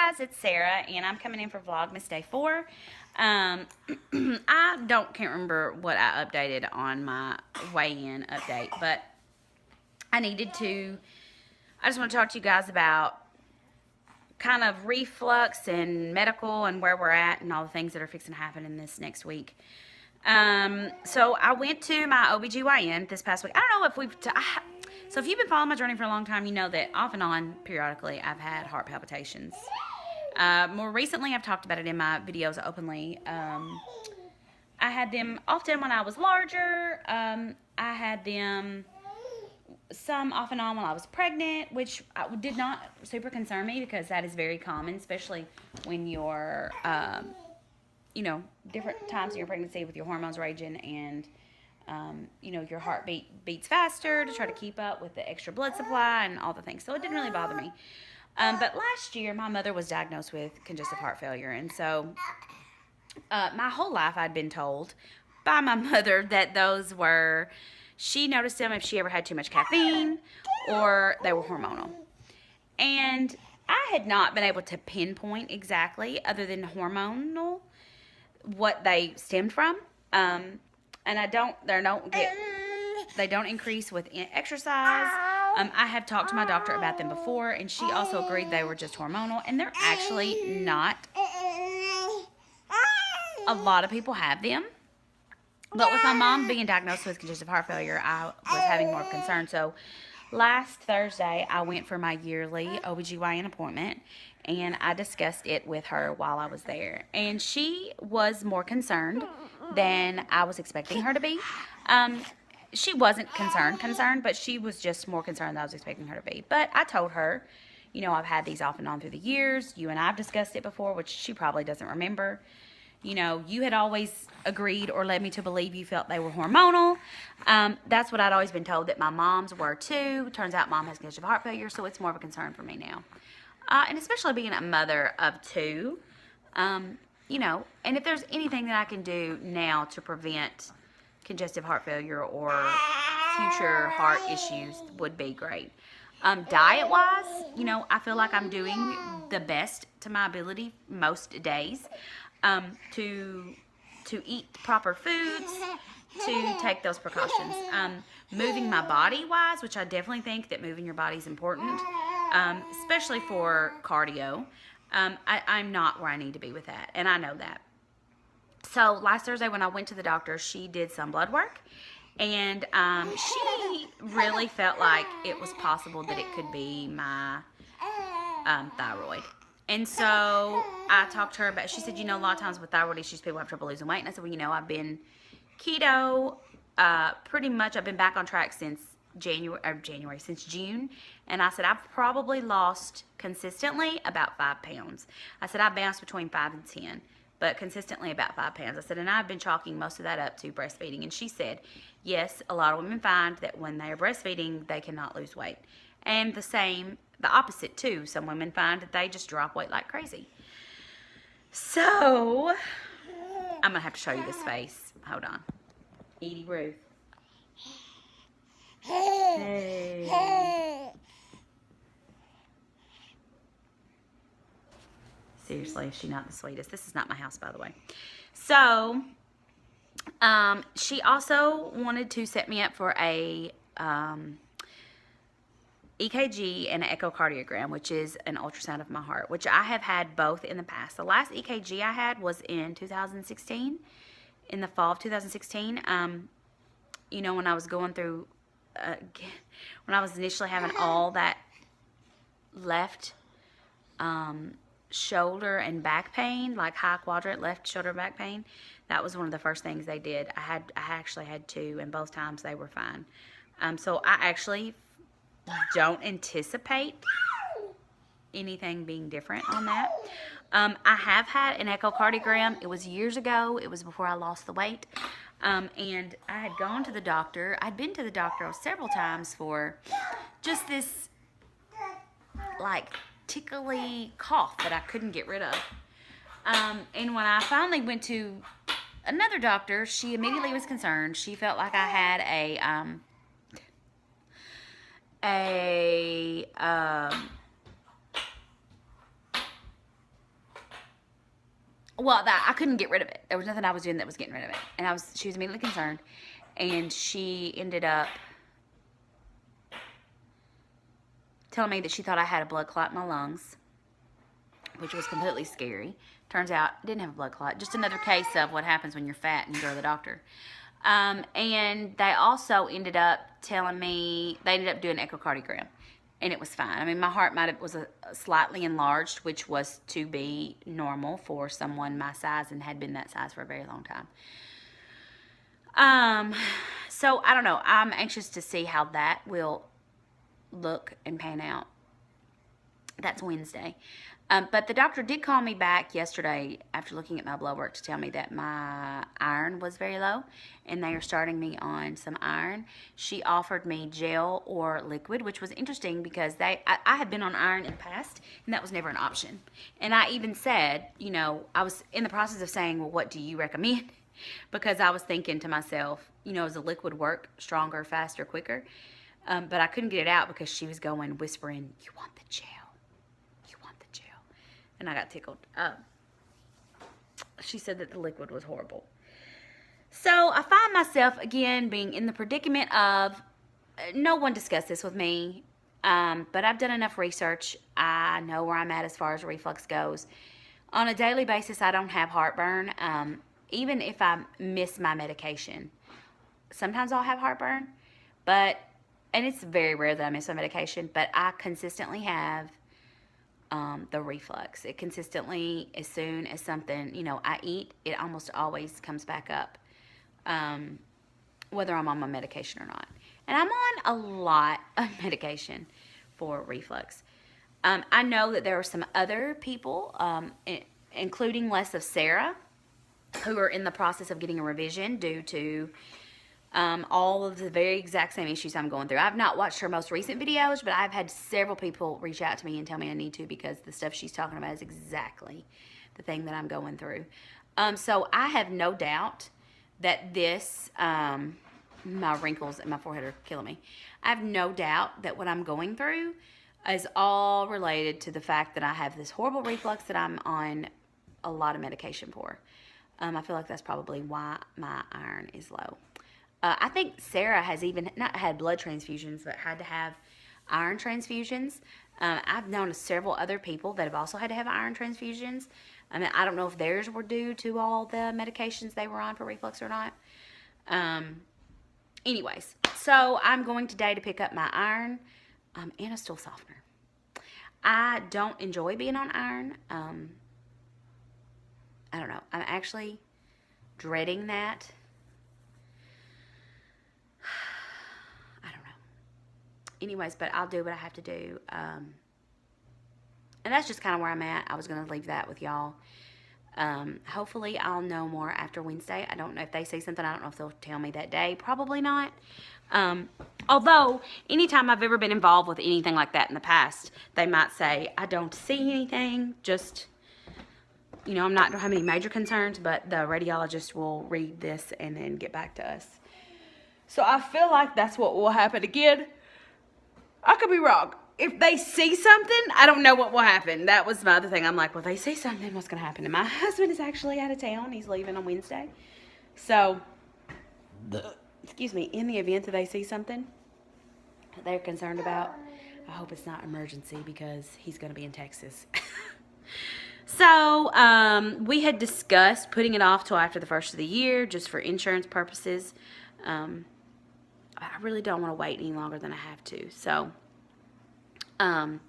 guys, it's Sarah, and I'm coming in for Vlogmas Day 4. I can't remember what I updated on my weigh-in update, but I just want to talk to you guys about kind of reflux and medical and where we're at and all the things that are fixing to happen in this next week. So I went to my OBGYN this past week. I don't know if so if you've been following my journey for a long time, you know that off and on, periodically, I've had heart palpitations. More recently, I've talked about it in my videos openly. I had them often when I was larger. I had them some off and on while I was pregnant, which did not super concern me because that is very common, especially when you're, different times in your pregnancy with your hormones raging and, your heartbeat beats faster to try to keep up with the extra blood supply and all the things. So it didn't really bother me. But last year, my mother was diagnosed with congestive heart failure. And so my whole life I'd been told by my mother that she noticed them if she ever had too much caffeine or they were hormonal. And I had not been able to pinpoint exactly, other than hormonal, what they stemmed from. And they don't increase with exercise. I have talked to my doctor about them before, and she also agreed they were just hormonal, and they're actually not. A lot of people have them. But with my mom being diagnosed with congestive heart failure, I was having more of a concern. So last Thursday, I went for my yearly OBGYN appointment, and I discussed it with her while I was there. And she was more concerned than I was expecting her to be. She wasn't concerned, but she was just more concerned than I was expecting her to be. But I told her, I've had these off and on through the years. You and I have discussed it before, which she probably doesn't remember. You had always agreed or led me to believe you felt they were hormonal. That's what I'd always been told, that my mom's were too. Turns out mom has congestive heart failure, so it's more of a concern for me now. And especially being a mother of two, and if there's anything that I can do now to prevent congestive heart failure or future heart issues would be great. Diet-wise, I feel like I'm doing the best to my ability most days. To eat proper foods, to take those precautions. Moving my body wise, which I definitely think that moving your body is important, especially for cardio. I'm not where I need to be with that, and I know that. So last Thursday when I went to the doctor, she did some blood work, and she really felt like it was possible that it could be my thyroid. And so I talked to her about, she said, a lot of times with thyroid issues, people have trouble losing weight. And I said, well, I've been keto, pretty much, I've been back on track since since June. And I said, I've probably lost consistently about 5 pounds. I said, I bounced between 5 and 10, but consistently about 5 pounds. I said, and I've been chalking most of that up to breastfeeding. And she said, yes, a lot of women find that when they are breastfeeding, they cannot lose weight. And the opposite too. Some women find that they just drop weight like crazy. So, I'm going to have to show you this face. Hold on. Edie Ruth. Hey. Seriously, is she not the sweetest? This is not my house, by the way. So, she also wanted to set me up for a EKG and an echocardiogram, which is an ultrasound of my heart, which I have had both in the past. The last EKG I had was in 2016, in the fall of 2016. When I was going through, when I was initially having all that left shoulder and back pain, like high quadrant left shoulder and back pain. That was one of the first things they did. I actually had 2, and both times they were fine. So I actually don't anticipate anything being different on that. I have had an echocardiogram. It was years ago. It was before I lost the weight. And I had gone to the doctor. I'd been to the doctor several times for just this, tickly cough that I couldn't get rid of. And when I finally went to another doctor, she immediately was concerned. She felt like I had well, that I couldn't get rid of it. There was nothing I was doing that was getting rid of it. And she was immediately concerned. And she ended up telling me that she thought I had a blood clot in my lungs, which was completely scary. Turns out I didn't have a blood clot. Just another case of what happens when you're fat and you go to the doctor. And they also ended up telling me, they ended up doing an echocardiogram. And it was fine. I mean, my heart was slightly enlarged, which was to be normal for someone my size and had been that size for a very long time. So I don't know. I'm anxious to see how that will look and pan out. That's Wednesday. But the doctor did call me back yesterday after looking at my blood work to tell me that my iron was very low and they are starting me on some iron. She offered me gel or liquid, which was interesting because I had been on iron in the past and that was never an option. And I even said, you know, I was in the process of saying, well, what do you recommend? Because I was thinking to myself, you know, does a liquid work stronger, faster, quicker? But I couldn't get it out because she was whispering, you want the gel. And I got tickled. She said that the liquid was horrible. So I find myself again being in the predicament of no one discussed this with me, but I've done enough research. I know where I'm at as far as reflux goes. On a daily basis, I don't have heartburn, even if I miss my medication. Sometimes I'll have heartburn, and it's very rare that I miss my medication, but I consistently have the reflux. It consistently, as soon as something, you know, I eat, it almost always comes back up, whether I'm on my medication or not. And I'm on a lot of medication for reflux. I know that there are some other people, including less of Sarah, who are in the process of getting a revision due to all of the very exact same issues I'm going through. I've not watched her most recent videos, but I've had several people reach out to me and tell me I need to because the stuff she's talking about is exactly the thing that I'm going through. So I have no doubt that this, my wrinkles and my forehead are killing me. I have no doubt that what I'm going through is all related to the fact that I have this horrible reflux that I'm on a lot of medication for. I feel like that's probably why my iron is low. I think Sarah has even not had blood transfusions, but had to have iron transfusions. I've known several other people that have also had to have iron transfusions. I mean, I don't know if theirs were due to all the medications they were on for reflux or not. Anyways, so I'm going today to pick up my iron and a stool softener. I don't enjoy being on iron. I don't know. I'm actually dreading that. Anyways, but I'll do what I have to do. And that's just kind of where I'm at. I was going to leave that with y'all. Hopefully, I'll know more after Wednesday. I don't know if they say something. I don't know if they'll tell me that day. Probably not. Although, anytime I've ever been involved with anything like that in the past, they might say, I don't see anything. Just, you know, I'm not having any major concerns, but the radiologist will read this and then get back to us. So I feel like that's what will happen again. I could be wrong. If they see something, I don't know what will happen. That was my other thing. I'm like, well, they see something, what's going to happen? And my husband is actually out of town. He's leaving on Wednesday. So, excuse me, in the event that they see something that they're concerned about, I hope it's not emergency because he's going to be in Texas. So, we had discussed putting it off till after the first of the year just for insurance purposes. I really don't want to wait any longer than I have to. So, I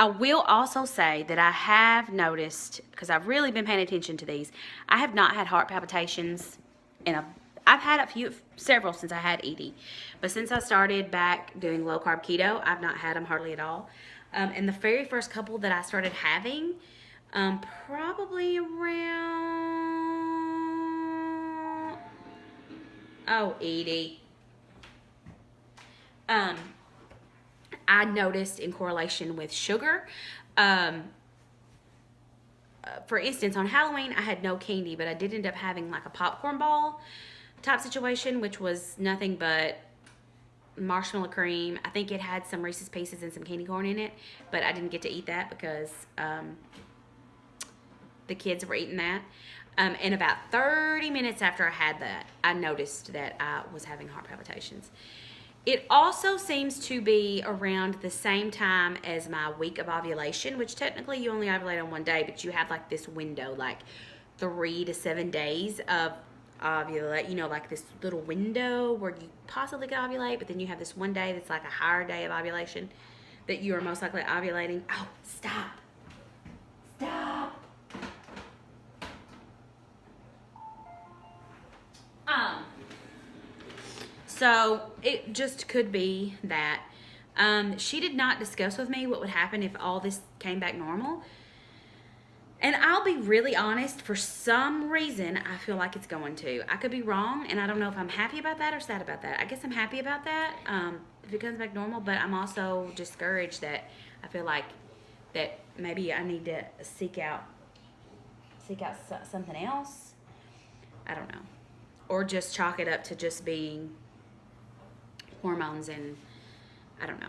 will also say that I have noticed, because I've really been paying attention to these, I have not had heart palpitations I've had several since I had ED. But since I started back doing low carb keto, I've not had them hardly at all. And the very first couple that I started having, probably around, ED. I noticed in correlation with sugar. For instance, on Halloween, I had no candy, but I did end up having like a popcorn ball type situation, which was nothing but marshmallow cream. I think it had some Reese's Pieces and some candy corn in it, but I didn't get to eat that because the kids were eating that. And about 30 minutes after I had that, I noticed that I was having heart palpitations. It also seems to be around the same time as my week of ovulation, which technically you only ovulate on one day, but you have like this window, like 3 to 7 days of ovulate, like this little window where you possibly could ovulate, but then you have this one day that's like a higher day of ovulation that you are most likely ovulating. Oh, stop. Stop. So it just could be that she did not discuss with me what would happen if all this came back normal. And I'll be really honest, for some reason, I feel like it's going to. I could be wrong, and I don't know if I'm happy about that or sad about that. I guess I'm happy about that if it comes back normal, but I'm also discouraged that I feel like that maybe I need to seek out something else. I don't know. Or just chalk it up to just being hormones, and I don't know.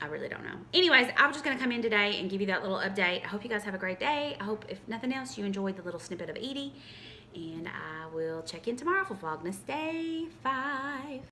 I really don't know. Anyways, I was just going to come in today and give you that little update. I hope you guys have a great day. I hope, if nothing else, you enjoyed the little snippet of Edie. And I will check in tomorrow for Vlogmas Day 5.